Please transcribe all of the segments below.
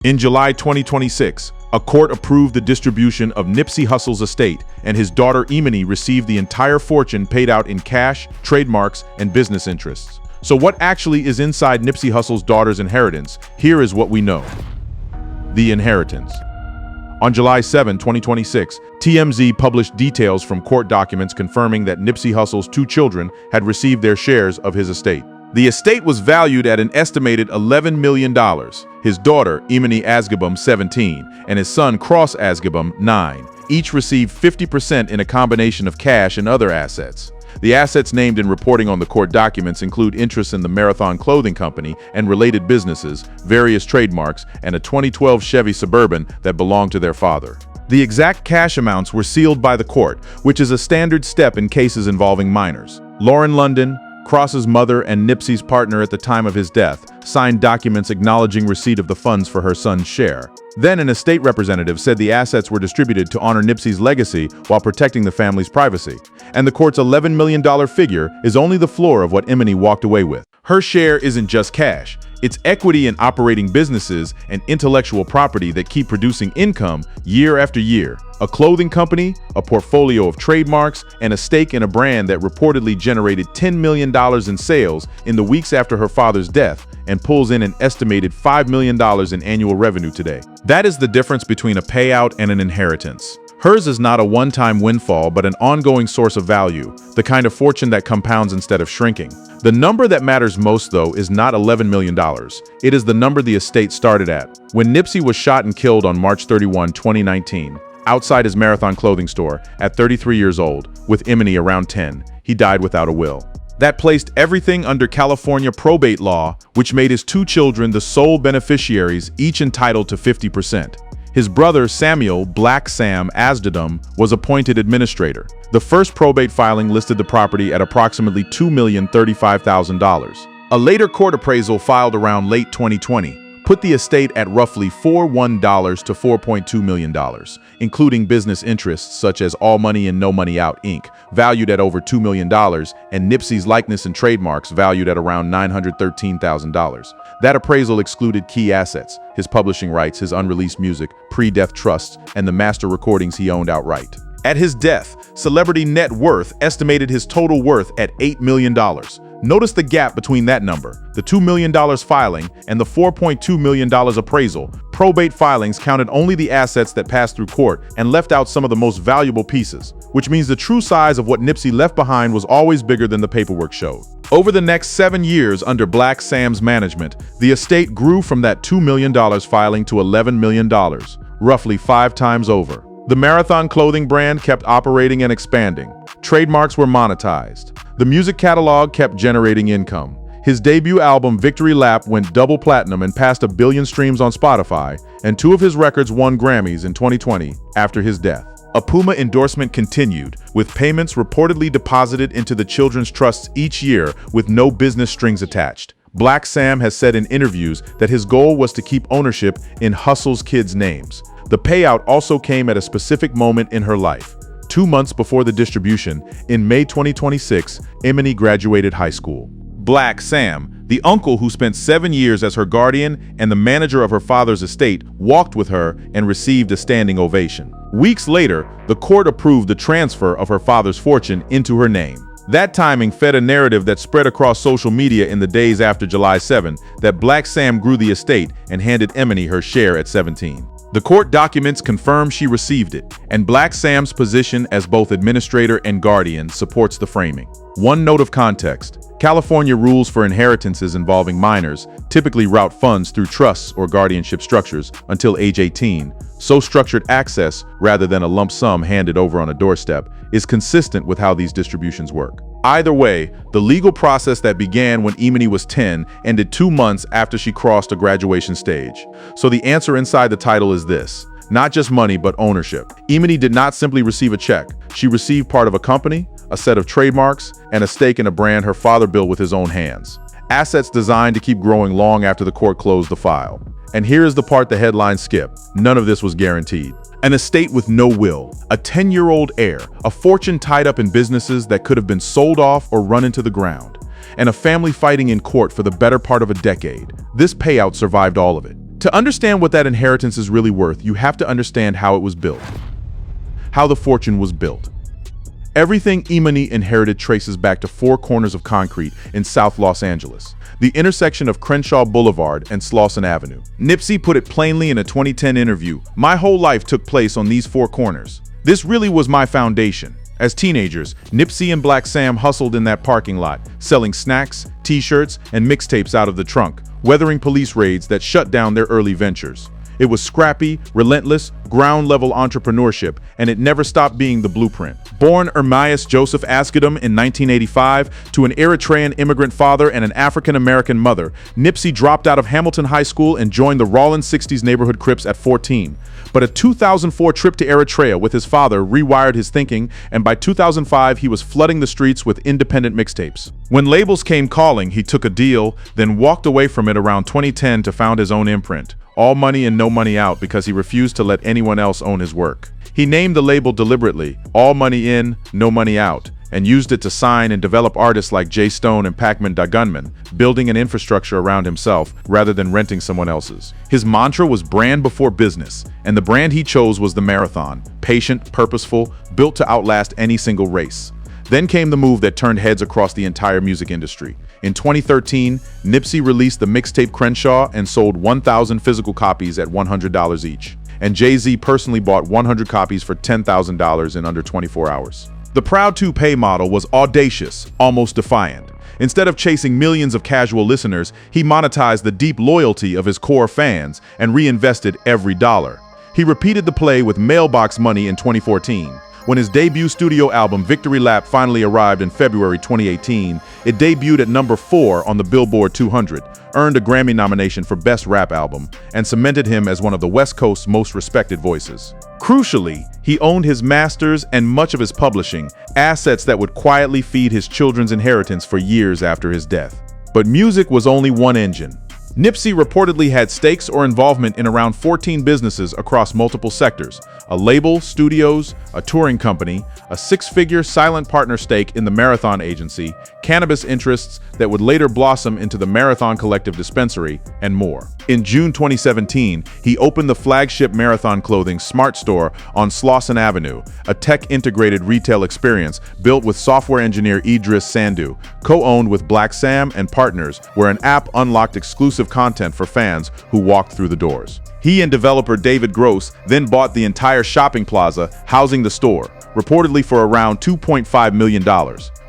In July 2026, a court approved the distribution of Nipsey Hussle's estate, and his daughter Emily received the entire fortune paid out in cash, trademarks, and business interests. So what actually is inside Nipsey Hussle's daughter's inheritance? Here is what we know. The inheritance. On July 7, 2026, TMZ published details from court documents confirming that Nipsey Hussle's two children had received their shares of his estate. The estate was valued at an estimated $11 million. His daughter, Emily Asghibom, 17, and his son, Cross Asghibom, 9, each received 50% in a combination of cash and other assets. The assets named in reporting on the court documents include interests in the Marathon Clothing Company and related businesses, various trademarks, and a 2012 Chevy Suburban that belonged to their father. The exact cash amounts were sealed by the court, which is a standard step in cases involving minors. Lauren London, Cross's mother and Nipsey's partner at the time of his death, signed documents acknowledging receipt of the funds for her son's share. Then an estate representative said the assets were distributed to honor Nipsey's legacy while protecting the family's privacy. And the court's $11 million figure is only the floor of what Emily walked away with. Her share isn't just cash. It's equity in operating businesses and intellectual property that keep producing income year after year. A clothing company, a portfolio of trademarks, and a stake in a brand that reportedly generated $10 million in sales in the weeks after her father's death and pulls in an estimated $5 million in annual revenue today. That is the difference between a payout and an inheritance. Hers is not a one-time windfall, but an ongoing source of value, the kind of fortune that compounds instead of shrinking. The number that matters most, though, is not $11 million. It is the number the estate started at. When Nipsey was shot and killed on March 31, 2019, outside his Marathon clothing store, at 33 years old, with Emily around 10, he died without a will. That placed everything under California probate law, which made his two children the sole beneficiaries, each entitled to 50%. His brother, Samuel "Black Sam" Asghibom, was appointed administrator. The first probate filing listed the property at approximately $2,035,000. A later court appraisal filed around late 2020 put the estate at roughly $4.1 to $4.2 million, including business interests such as All Money and No Money Out, Inc., valued at over $2 million, and Nipsey's likeness and trademarks valued at around $913,000. That appraisal excluded key assets, his publishing rights, his unreleased music, pre-death trusts, and the master recordings he owned outright. At his death, Celebrity Net Worth estimated his total worth at $8 million. Notice the gap between that number, the $2 million filing, and the $4.2 million appraisal. Probate filings counted only the assets that passed through court and left out some of the most valuable pieces, which means the true size of what Nipsey left behind was always bigger than the paperwork showed. Over the next 7 years under Black Sam's management, the estate grew from that $2 million filing to $11 million, roughly 5 times over. The Marathon clothing brand kept operating and expanding. Trademarks were monetized. The music catalog kept generating income. His debut album, Victory Lap, went double platinum and passed 1 billion streams on Spotify, and 2 of his records won Grammys in 2020 after his death. A Puma endorsement continued, with payments reportedly deposited into the children's trusts each year with no business strings attached. Black Sam has said in interviews that his goal was to keep ownership in Hussle's kids' names. The payout also came at a specific moment in her life. 2 months before the distribution, in May 2026, Emily graduated high school. Black Sam, the uncle who spent 7 years as her guardian and the manager of her father's estate, walked with her and received a standing ovation. Weeks later, the court approved the transfer of her father's fortune into her name. That timing fed a narrative that spread across social media in the days after July 7 that Black Sam grew the estate and handed Emily her share at 17. The court documents confirm she received it, and Black Sam's position as both administrator and guardian supports the framing. One note of context: California rules for inheritances involving minors typically route funds through trusts or guardianship structures until age 18, so structured access, rather than a lump sum handed over on a doorstep, is consistent with how these distributions work. Either way, the legal process that began when Emily was 10 ended 2 months after she crossed a graduation stage. So the answer inside the title is this: not just money, but ownership. Emily did not simply receive a check. She received part of a company, a set of trademarks, and a stake in a brand her father built with his own hands. Assets designed to keep growing long after the court closed the file. And here is the part the headlines skip: none of this was guaranteed. An estate with no will, a 10-year-old heir, a fortune tied up in businesses that could have been sold off or run into the ground, and a family fighting in court for the better part of a decade. This payout survived all of it. To understand what that inheritance is really worth, you have to understand how it was built, how the fortune was built. Everything Imani inherited traces back to 4 corners of concrete in South Los Angeles, the intersection of Crenshaw Boulevard and Slauson Avenue. Nipsey put it plainly in a 2010 interview, "My whole life took place on these 4 corners. This really was my foundation." As teenagers, Nipsey and Black Sam hustled in that parking lot, selling snacks, t-shirts, and mixtapes out of the trunk, weathering police raids that shut down their early ventures. It was scrappy, relentless, ground-level entrepreneurship, and it never stopped being the blueprint. Born Ermias Joseph Askedom in 1985 to an Eritrean immigrant father and an African-American mother, Nipsey dropped out of Hamilton High School and joined the Rawlins 60s neighborhood Crips at 14. But a 2004 trip to Eritrea with his father rewired his thinking, and by 2005 he was flooding the streets with independent mixtapes. When labels came calling, he took a deal, then walked away from it around 2010 to found his own imprint. All Money and No Money Out, because he refused to let anyone else own his work. He named the label deliberately, All Money In, No Money Out, and used it to sign and develop artists like Jay Stone and Pac-Man Da Gunman, building an infrastructure around himself rather than renting someone else's. His mantra was brand before business, and the brand he chose was the Marathon, patient, purposeful, built to outlast any single race. Then came the move that turned heads across the entire music industry. In 2013, Nipsey released the mixtape Crenshaw and sold 1,000 physical copies at $100 each. And Jay-Z personally bought 100 copies for $10,000 in under 24 hours. The Proud to Pay model was audacious, almost defiant. Instead of chasing millions of casual listeners, he monetized the deep loyalty of his core fans and reinvested every dollar. He repeated the play with Mailbox Money in 2014. When his debut studio album Victory Lap finally arrived in February 2018, it debuted at number 4 on the Billboard 200, earned a Grammy nomination for Best Rap Album, and cemented him as one of the West Coast's most respected voices. Crucially, he owned his masters and much of his publishing, assets that would quietly feed his children's inheritance for years after his death. But music was only one engine. Nipsey reportedly had stakes or involvement in around 14 businesses across multiple sectors: a label, studios, a touring company, a 6-figure silent partner stake in the Marathon Agency, cannabis interests that would later blossom into the Marathon Collective Dispensary, and more. In June 2017, he opened the flagship Marathon Clothing Smart Store on Slauson Avenue, a tech-integrated retail experience built with software engineer Idris Sandu, co-owned with Black Sam and partners, where an app unlocked exclusive content for fans who walked through the doors. He and developer David Gross then bought the entire shopping plaza housing the store, reportedly for around $2.5 million,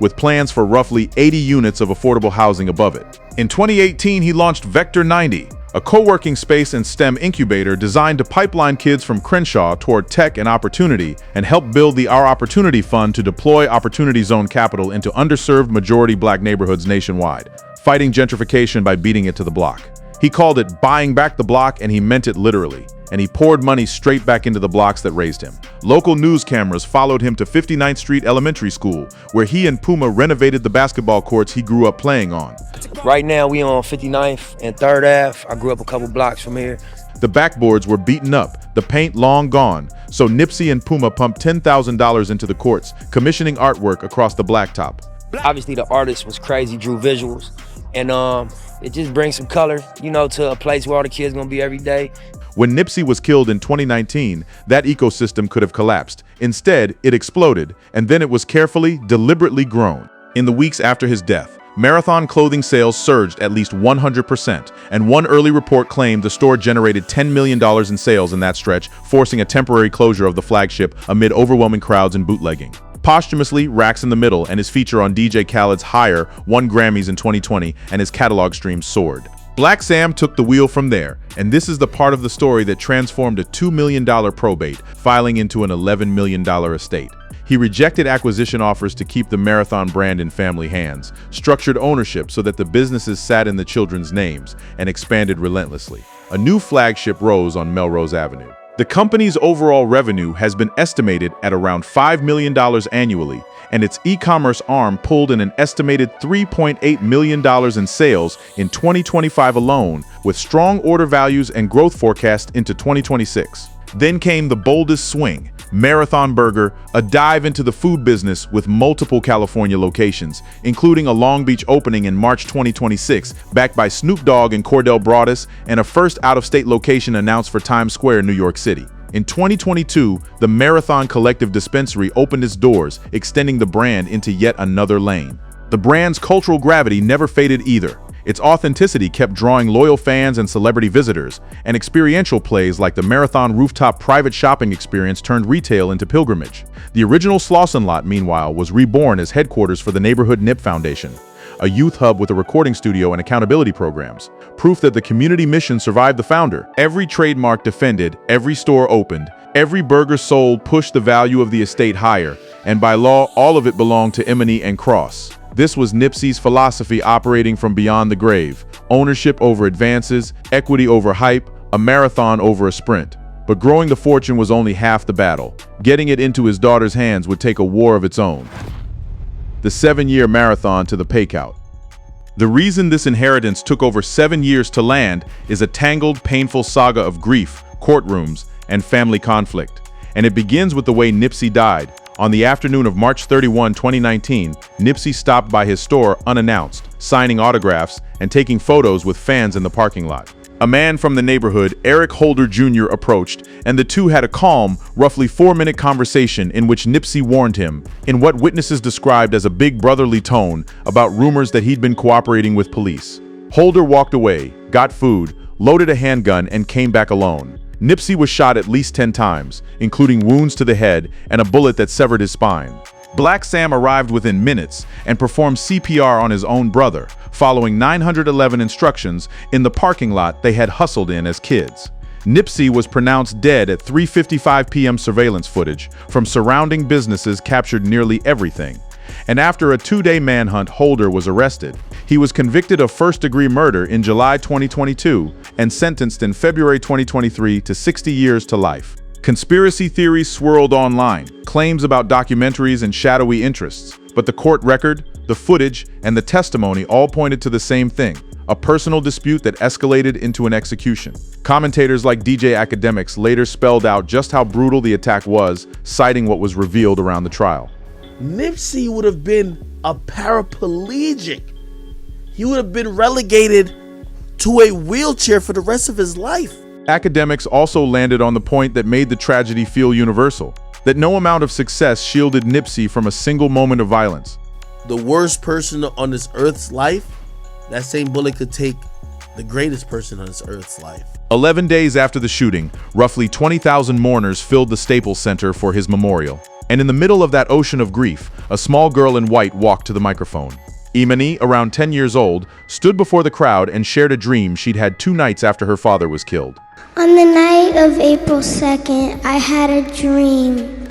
with plans for roughly 80 units of affordable housing above it. In 2018, he launched Vector 90, a co-working space and STEM incubator designed to pipeline kids from Crenshaw toward tech and opportunity, and help build the Our Opportunity Fund to deploy Opportunity Zone capital into underserved majority Black neighborhoods nationwide, fighting gentrification by beating it to the block. He called it buying back the block, and he meant it literally. And he poured money straight back into the blocks that raised him. Local news cameras followed him to 59th Street Elementary School, where he and Puma renovated the basketball courts he grew up playing on. Right now, we on 59th and 3rd Ave. I grew up a couple blocks from here. The backboards were beaten up, the paint long gone, so Nipsey and Puma pumped $10,000 into the courts, commissioning artwork across the blacktop. Obviously, the artist was crazy, drew visuals, and it just brings some color, to a place where all the kids gonna be every day. When Nipsey was killed in 2019, that ecosystem could have collapsed. Instead, it exploded, and then it was carefully, deliberately grown. In the weeks after his death, Marathon clothing sales surged at least 100%, and one early report claimed the store generated $10 million in sales in that stretch, forcing a temporary closure of the flagship amid overwhelming crowds and bootlegging. Posthumously, Racks in the Middle and his feature on DJ Khaled's Higher won Grammys in 2020, and his catalog streams soared. Black Sam took the wheel from there, and this is the part of the story that transformed a $2 million probate, filing into an $11 million estate. He rejected acquisition offers to keep the Marathon brand in family hands, structured ownership so that the businesses sat in the children's names, and expanded relentlessly. A new flagship rose on Melrose Avenue. The company's overall revenue has been estimated at around $5 million annually, and its e-commerce arm pulled in an estimated $3.8 million in sales in 2025 alone, with strong order values and growth forecast into 2026. Then came the boldest swing, Marathon Burger, a dive into the food business with multiple California locations, including a Long Beach opening in March 2026, backed by Snoop Dogg and Cordell Broadus, and a first out-of-state location announced for Times Square, New York City. In 2022, the Marathon Collective Dispensary opened its doors, extending the brand into yet another lane. The brand's cultural gravity never faded either. Its authenticity kept drawing loyal fans and celebrity visitors, and experiential plays like the Marathon rooftop private shopping experience turned retail into pilgrimage. The original Slauson Lot, meanwhile, was reborn as headquarters for the neighborhood NIP Foundation, a youth hub with a recording studio and accountability programs, proof that the community mission survived the founder. Every trademark defended, every store opened, every burger sold pushed the value of the estate higher, and by law, all of it belonged to Emini and Cross. This was Nipsey's philosophy operating from beyond the grave: ownership over advances, equity over hype, a marathon over a sprint. But growing the fortune was only half the battle. Getting it into his daughter's hands would take a war of its own. The 7-year marathon to the paykout. The reason this inheritance took over 7 years to land is a tangled, painful saga of grief, courtrooms, and family conflict. And it begins with the way Nipsey died. On the afternoon of March 31, 2019, Nipsey stopped by his store unannounced, signing autographs and taking photos with fans in the parking lot. A man from the neighborhood, Eric Holder Jr., approached, and the two had a calm, roughly 4-minute conversation in which Nipsey warned him, in what witnesses described as a big brotherly tone, about rumors that he'd been cooperating with police. Holder walked away, got food, loaded a handgun, and came back alone. Nipsey was shot at least 10 times, including wounds to the head and a bullet that severed his spine. Black Sam arrived within minutes and performed CPR on his own brother, following 911 instructions in the parking lot they had hustled in as kids. Nipsey was pronounced dead at 3:55 p.m. Surveillance footage from surrounding businesses captured nearly everything. And after a 2-day manhunt, Holder was arrested. He was convicted of first-degree murder in July 2022 and sentenced in February 2023 to 60 years to life. Conspiracy theories swirled online, claims about documentaries and shadowy interests, but the court record, the footage, and the testimony all pointed to the same thing: a personal dispute that escalated into an execution. Commentators like DJ Academics later spelled out just how brutal the attack was, citing what was revealed around the trial. Nipsey would have been a paraplegic. He would have been relegated to a wheelchair for the rest of his life. Academics also landed on the point that made the tragedy feel universal, that no amount of success shielded Nipsey from a single moment of violence. The worst person on this earth's life, that same bullet could take the greatest person on this earth's life. 11 days after the shooting, roughly 20,000 mourners filled the Staples Center for his memorial. And in the middle of that ocean of grief, a small girl in white walked to the microphone. Imani, around 10 years old, stood before the crowd and shared a dream she'd had 2 nights after her father was killed. On the night of April 2nd, I had a dream.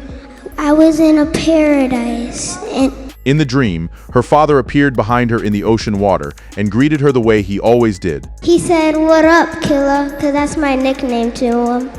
I was in a paradise, and in the dream, her father appeared behind her in the ocean water and greeted her the way he always did. He said, "What up, killer?" Because that's my nickname to him.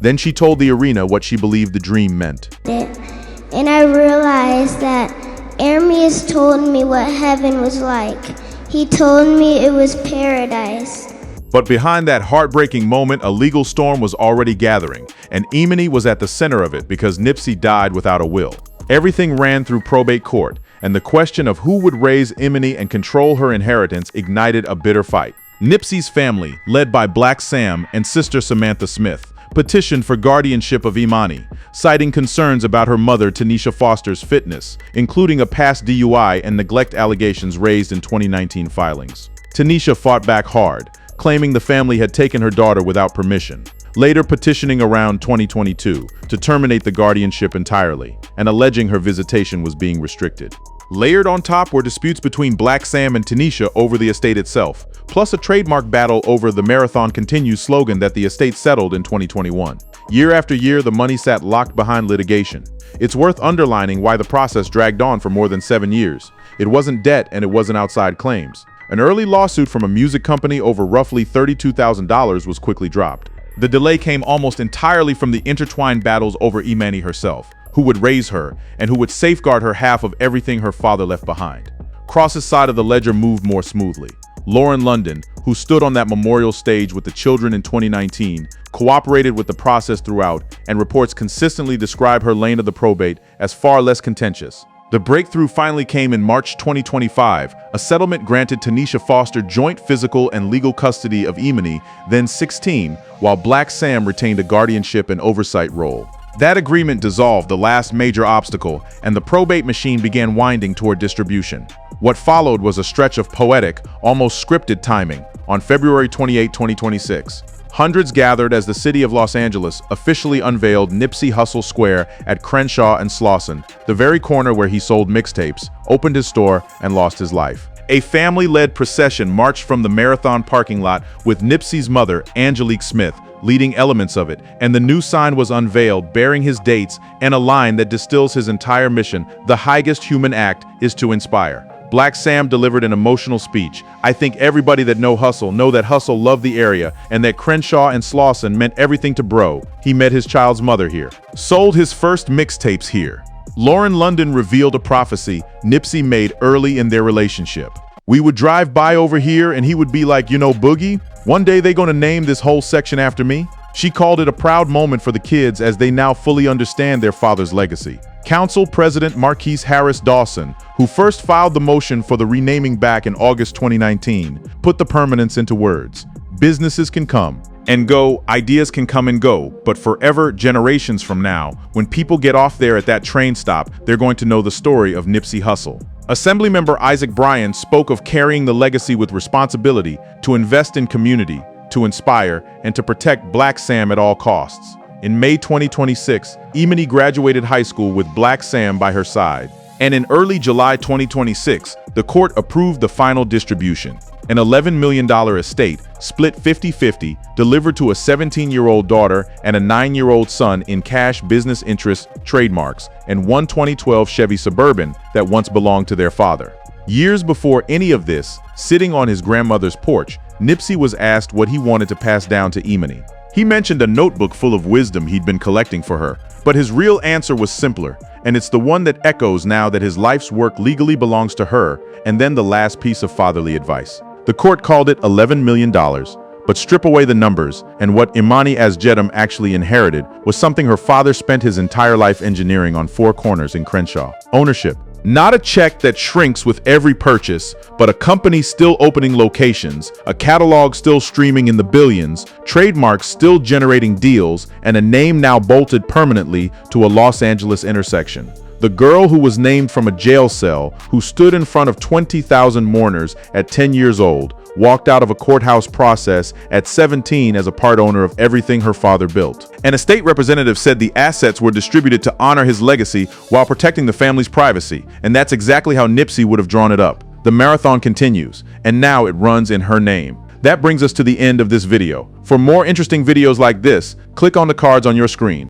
Then she told the arena what she believed the dream meant. And I realized that Ermias told me what heaven was like. He told me it was paradise. But behind that heartbreaking moment, a legal storm was already gathering, and Imani was at the center of it because Nipsey died without a will. Everything ran through probate court, and the question of who would raise Imani and control her inheritance ignited a bitter fight. Nipsey's family, led by Black Sam and sister Samantha Smith, petitioned for guardianship of Imani, citing concerns about her mother Tanisha Foster's fitness, including a past DUI and neglect allegations raised in 2019 filings. Tanisha fought back hard, claiming the family had taken her daughter without permission, later petitioning around 2022 to terminate the guardianship entirely, and alleging her visitation was being restricted. Layered on top were disputes between Black Sam and Tanisha over the estate itself, plus a trademark battle over the Marathon Continues slogan that the estate settled in 2021. Year after year, the money sat locked behind litigation. It's worth underlining why the process dragged on for more than 7 years. It wasn't debt and it wasn't outside claims. An early lawsuit from a music company over roughly $32,000 was quickly dropped. The delay came almost entirely from the intertwined battles over Imani herself, who would raise her and who would safeguard her half of everything her father left behind. Cross's side of the ledger moved more smoothly. Lauren London, who stood on that memorial stage with the children in 2019, cooperated with the process throughout, and reports consistently describe her lane of the probate as far less contentious. The breakthrough finally came in March 2025. A settlement granted Tanisha Foster joint physical and legal custody of Imani, then 16, while Black Sam retained a guardianship and oversight role. That agreement dissolved the last major obstacle, and the probate machine began winding toward distribution. What followed was a stretch of poetic, almost scripted timing. On February 28, 2026, hundreds gathered as the city of Los Angeles officially unveiled Nipsey Hussle Square at Crenshaw and Slauson, the very corner where he sold mixtapes, opened his store, and lost his life. A family-led procession marched from the Marathon parking lot with Nipsey's mother, Angelique Smith, leading elements of it, and the new sign was unveiled bearing his dates and a line that distills his entire mission: the highest human act is to inspire. Black Sam delivered an emotional speech. I think everybody that know that Hussle loved the area and that Crenshaw and Slauson meant everything to bro. He met his child's mother here. Sold his first mixtapes here. Lauren London revealed a prophecy Nipsey made early in their relationship. We would drive by over here and he would be like, you know, Boogie, one day they gonna name this whole section after me. She called it a proud moment for the kids as they now fully understand their father's legacy. Council President Marquise Harris Dawson, who first filed the motion for the renaming back in August 2019, put the permanence into words. Businesses can come and go, ideas can come and go, but forever, generations from now, when people get off there at that train stop, they're going to know the story of Nipsey Hussle. Assemblymember Isaac Bryan spoke of carrying the legacy with responsibility to invest in community, to inspire, and to protect Black Sam at all costs. In May 2026, Imani graduated high school with Black Sam by her side. And in early July 2026, the court approved the final distribution. An $11 million estate, split 50-50, delivered to a 17-year-old daughter and a 9-year-old son in cash, business interests, trademarks, and one 2012 Chevy Suburban that once belonged to their father. Years before any of this, sitting on his grandmother's porch, Nipsey was asked what he wanted to pass down to Imani. He mentioned a notebook full of wisdom he'd been collecting for her, but his real answer was simpler, and it's the one that echoes now that his life's work legally belongs to her, and then the last piece of fatherly advice. The court called it $11 million, but strip away the numbers, and what Imani Asjedam actually inherited was something her father spent his entire life engineering on four corners in Crenshaw. Ownership. Not a check that shrinks with every purchase, but a company still opening locations, a catalog still streaming in the billions, trademarks still generating deals, and a name now bolted permanently to a Los Angeles intersection. The girl who was named from a jail cell, who stood in front of 20,000 mourners at 10 years old, walked out of a courthouse process at 17 as a part owner of everything her father built. An estate representative said the assets were distributed to honor his legacy while protecting the family's privacy, and that's exactly how Nipsey would have drawn it up. The marathon continues, and now it runs in her name. That brings us to the end of this video. For more interesting videos like this, click on the cards on your screen.